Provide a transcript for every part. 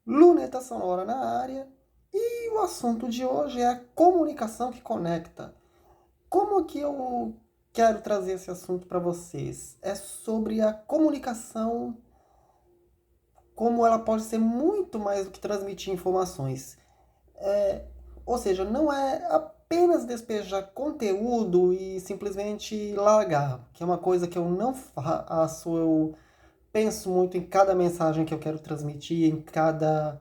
Luneta Sonora na área. E o assunto de hoje é a comunicação que conecta. Como que eu quero trazer esse assunto para vocês? É sobre a comunicação, como ela pode ser muito mais do que transmitir informações. Ou seja, não é apenas despejar conteúdo e simplesmente largar, que é uma coisa que eu não faço. Eu penso muito em cada mensagem que eu quero transmitir, em cada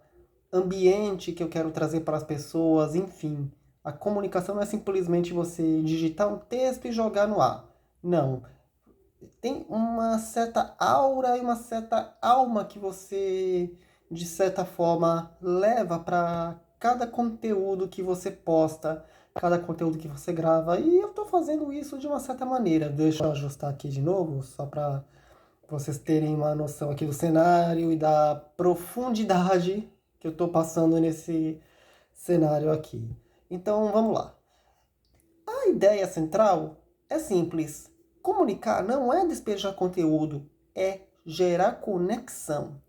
ambiente que eu quero trazer para as pessoas, enfim. A comunicação não é simplesmente você digitar um texto e jogar no ar. Não. Tem uma certa aura e uma certa alma que você, de certa forma, leva para cada conteúdo que você posta, cada conteúdo que você grava. E eu estou fazendo isso de uma certa maneira. Deixa eu ajustar aqui de novo, só para vocês terem uma noção aqui do cenário e da profundidade que eu estou passando nesse cenário aqui. Então vamos lá. A ideia central é simples. Comunicar não é despejar conteúdo, é gerar conexão.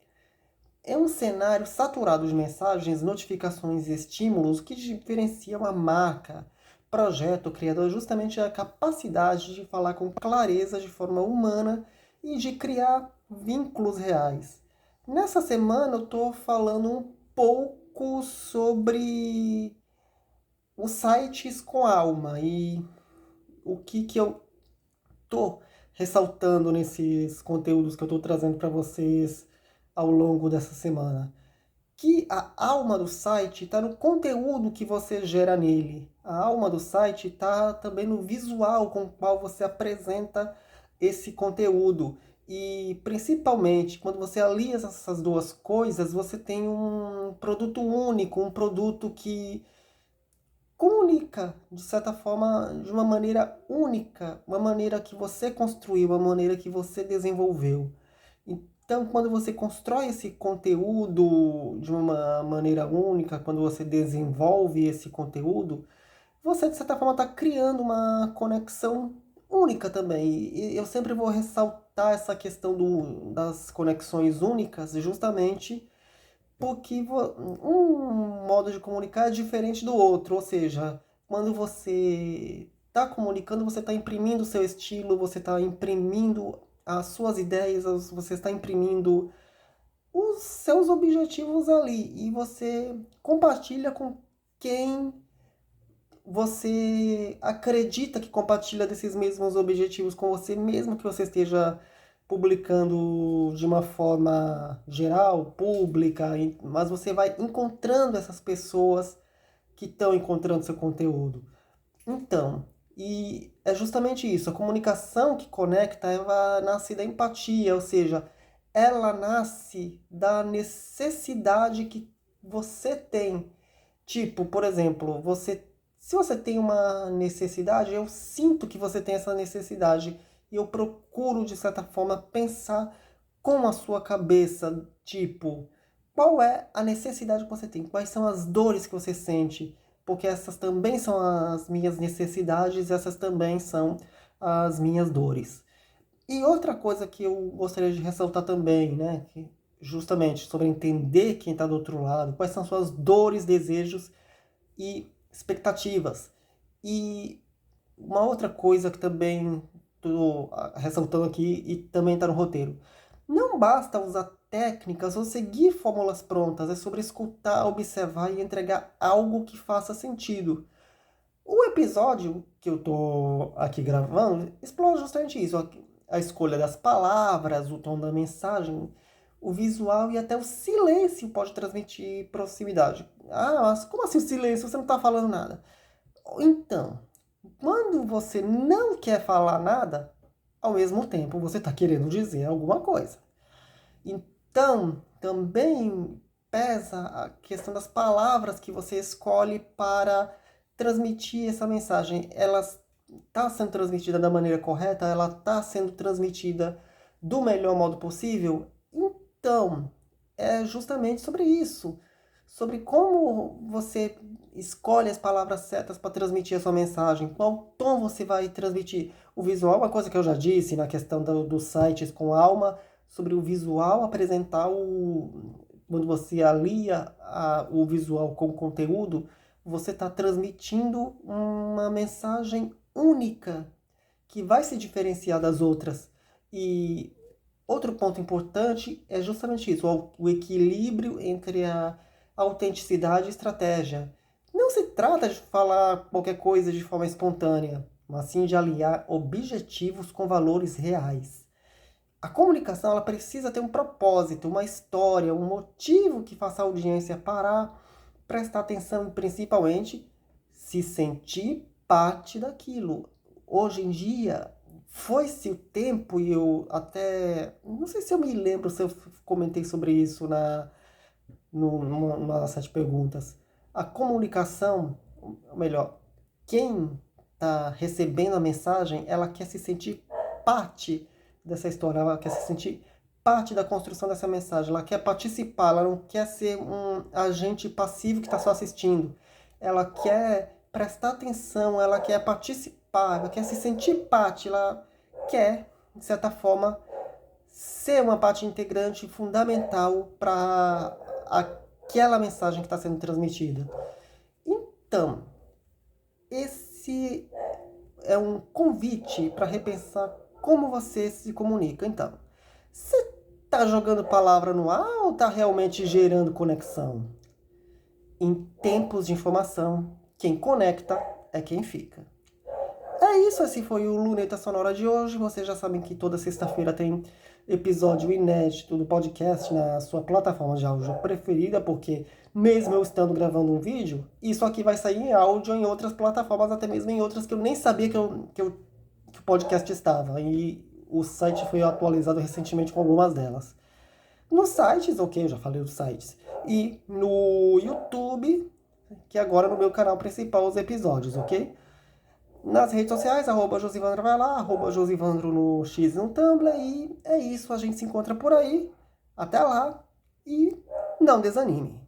É um cenário saturado de mensagens, notificações e estímulos que diferenciam a marca, projeto, criador, justamente a capacidade de falar com clareza de forma humana e de criar vínculos reais. Nessa semana eu estou falando um pouco sobre os sites com alma e o que eu estou ressaltando nesses conteúdos que eu estou trazendo para vocês ao longo dessa semana. Que a alma do site está no conteúdo que você gera nele. A alma do site está também no visual com o qual você apresenta esse conteúdo. E principalmente quando você alia essas duas coisas, você tem um produto único, um produto que comunica, de certa forma, de uma maneira única, uma maneira que você construiu, uma maneira que você desenvolveu. Então, quando você constrói esse conteúdo de uma maneira única, quando você desenvolve esse conteúdo, você, de certa forma, está criando uma conexão única também. E eu sempre vou ressaltar essa questão das conexões únicas, justamente porque um modo de comunicar é diferente do outro, ou seja, quando você está comunicando, você está imprimindo o seu estilo, você está imprimindo as suas ideias, você está imprimindo os seus objetivos ali e você compartilha com quem você acredita que compartilha desses mesmos objetivos com você, mesmo que você esteja publicando de uma forma geral, pública, mas você vai encontrando essas pessoas que estão encontrando seu conteúdo. Então, e é justamente isso, a comunicação que conecta, ela nasce da empatia, ou seja, ela nasce da necessidade que você tem. Tipo, por exemplo, se você tem uma necessidade, eu sinto que você tem essa necessidade e eu procuro de certa forma pensar com a sua cabeça, tipo, qual é a necessidade que você tem? Quais são as dores que você sente? Porque essas também são as minhas necessidades, essas também são as minhas dores. E outra coisa que eu gostaria de ressaltar também, né, que justamente sobre entender quem está do outro lado, quais são suas dores, desejos e expectativas. E uma outra coisa que também estou ressaltando aqui e também está no roteiro. Não basta usar técnicas ou seguir fórmulas prontas, é sobre escutar, observar e entregar algo que faça sentido. O episódio que eu tô aqui gravando explora justamente isso, a escolha das palavras, o tom da mensagem, o visual e até o silêncio pode transmitir proximidade. Ah, mas como assim o silêncio? Você não está falando nada. Então, quando você não quer falar nada, ao mesmo tempo você está querendo dizer alguma coisa. Então, também pesa a questão das palavras que você escolhe para transmitir essa mensagem. Ela está sendo transmitida da maneira correta? Ela está sendo transmitida do melhor modo possível? Então, é justamente sobre isso. Sobre como você escolhe as palavras certas para transmitir a sua mensagem. Qual tom você vai transmitir. O visual é uma coisa que eu já disse na questão dos sites com alma, sobre o visual apresentar quando você alia o visual com o conteúdo, você está transmitindo uma mensagem única que vai se diferenciar das outras. E outro ponto importante é justamente isso, o equilíbrio entre a autenticidade e estratégia. Não se trata de falar qualquer coisa de forma espontânea, mas sim de aliar objetivos com valores reais. A comunicação ela precisa ter um propósito, uma história, um motivo que faça a audiência parar, prestar atenção e principalmente se sentir parte daquilo. Hoje em dia, foi-se o tempo e eu até. Não sei se eu me lembro se eu comentei sobre isso numa das 7 perguntas. A comunicação, ou melhor, quem está recebendo a mensagem, ela quer se sentir parte dessa história, ela quer se sentir parte da construção dessa mensagem, ela quer participar, ela não quer ser um agente passivo que está só assistindo. Ela quer prestar atenção, ela quer participar, ela quer se sentir parte, ela quer, de certa forma, ser uma parte integrante fundamental para aquela mensagem que está sendo transmitida. Então, esse é um convite para repensar como você se comunica. Então, você está jogando palavra no ar ou está realmente gerando conexão? Em tempos de informação, quem conecta é quem fica. É isso, esse foi o Luneta Sonora de hoje. Vocês já sabem que toda sexta-feira tem episódio inédito do podcast na sua plataforma de áudio preferida, porque mesmo eu estando gravando um vídeo, isso aqui vai sair em áudio em outras plataformas, até mesmo em outras que eu nem sabia que o podcast estava. E o site foi atualizado recentemente com algumas delas. Nos sites, ok, eu já falei dos sites. E no YouTube, que agora é no meu canal principal, os episódios, ok? Nas redes sociais, @Josivandro vai lá, @Josivandro no X e no Tumblr. E é isso, a gente se encontra por aí. Até lá e não desanime.